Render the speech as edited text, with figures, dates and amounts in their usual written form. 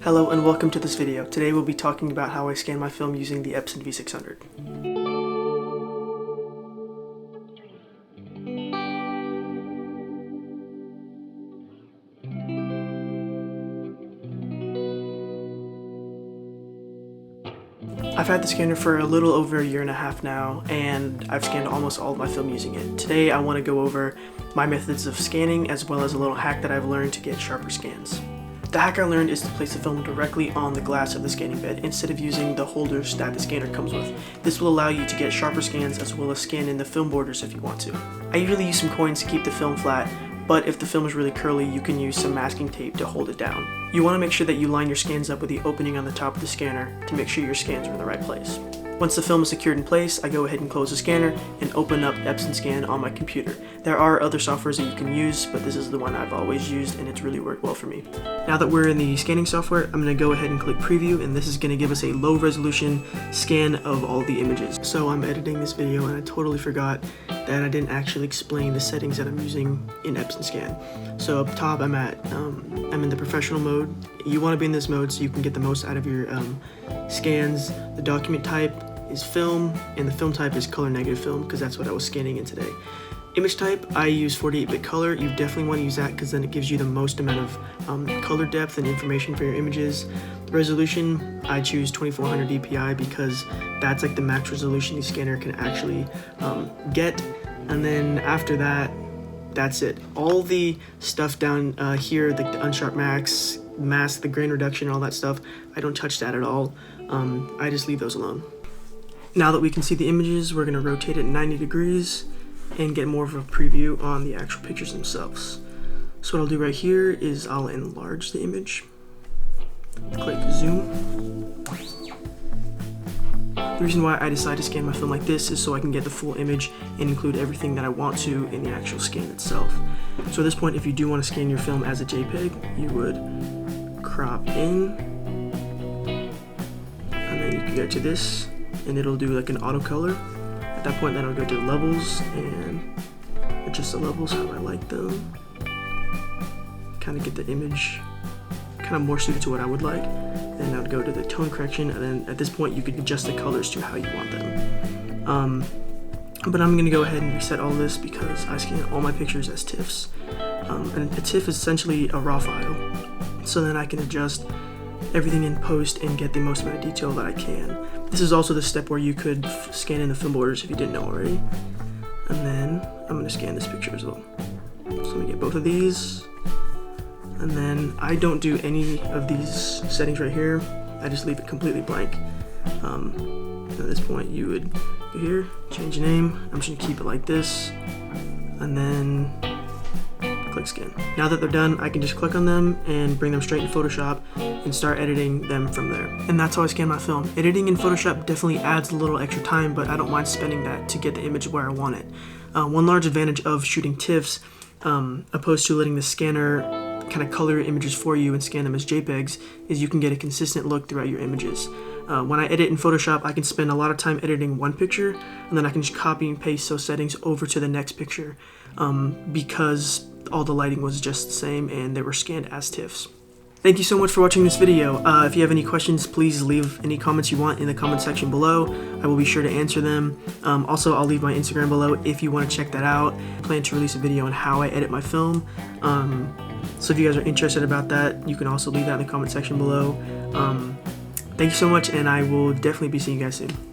Hello and welcome to this video. Today we'll be talking about how I scan my film using the Epson V600. I've had the scanner for a little over a year and a half now, and I've scanned almost all of my film using it. Today I want to go over my methods of scanning as well as a little hack that I've learned to get sharper scans. The hack I learned is to place the film directly on the glass of the scanning bed instead of using the holders that the scanner comes with. This will allow you to get sharper scans as well as scan in the film borders if you want to. I usually use some coins to keep the film flat, but if the film is really curly, you can use some masking tape to hold it down. You want to make sure that you line your scans up with the opening on the top of the scanner to make sure your scans are in the right place. Once the film is secured in place, I go ahead and close the scanner and open up Epson Scan on my computer. There are other softwares that you can use, but this is the one I've always used and it's really worked well for me. Now that we're in the scanning software, I'm going to go ahead and click preview, and this is going to give us a low resolution scan of all the images. So I'm editing this video and I totally forgot that I didn't actually explain the settings that I'm using in Epson Scan. So up top I'm in the professional mode. You want to be in this mode so you can get the most out of your scans. The document type is film, and the film type is color negative film because that's what I was scanning in today. Image type, I use 48-bit color. You definitely want to use that because then it gives you the most amount of color depth and information for your images. The resolution, I choose 2400 dpi because that's like the max resolution the scanner can actually get. And then after that, that's it. All the stuff down here, like the unsharp mask, the grain reduction, all that stuff, I don't touch that at all. I just leave those alone. Now that we can see the images, we're going to rotate it 90 degrees and get more of a preview on the actual pictures themselves. So what I'll do right here is I'll enlarge the image, click zoom. The reason why I decided to scan my film like this is so I can get the full image and include everything that I want to in the actual scan itself. So at this point, if you do want to scan your film as a JPEG, you would crop in, and then you can go to this, and it'll do like an auto color. At that point, then I'll go to the levels and adjust the levels how I like them. Kind of get the image kind of more suited to what I would like. Then I would go to the tone correction, and then at this point you could adjust the colors to how you want them. But I'm going to go ahead and reset all this because I scan all my pictures as TIFFs. And a TIFF is essentially a raw file. So then I can adjust everything in post and get the most amount of detail that I can. This is also the step where you could scan in the film borders if you didn't know already. And then I'm going to scan this picture as well. So let me get both of these. And then I don't do any of these settings right here. I just leave it completely blank. At this point you would go here, change the name. I'm just going to keep it like this. And then click scan. Now that they're done, I can just click on them and bring them straight in Photoshop and start editing them from there. And that's how I scan my film. Editing in Photoshop definitely adds a little extra time, but I don't mind spending that to get the image where I want it. One large advantage of shooting TIFFs, opposed to letting the scanner kind of color images for you and scan them as JPEGs, is you can get a consistent look throughout your images. When I edit in Photoshop, I can spend a lot of time editing one picture, and then I can just copy and paste those settings over to the next picture because all the lighting was just the same and they were scanned as TIFFs. Thank you so much for watching this video. If you have any questions, please leave any comments you want in the comment section below. I will be sure to answer them. Also, I'll leave my Instagram below if you want to check that out. I plan to release a video on how I edit my film. So if you guys are interested about that, you can also leave that in the comment section below. Thank you so much, and I will definitely be seeing you guys soon.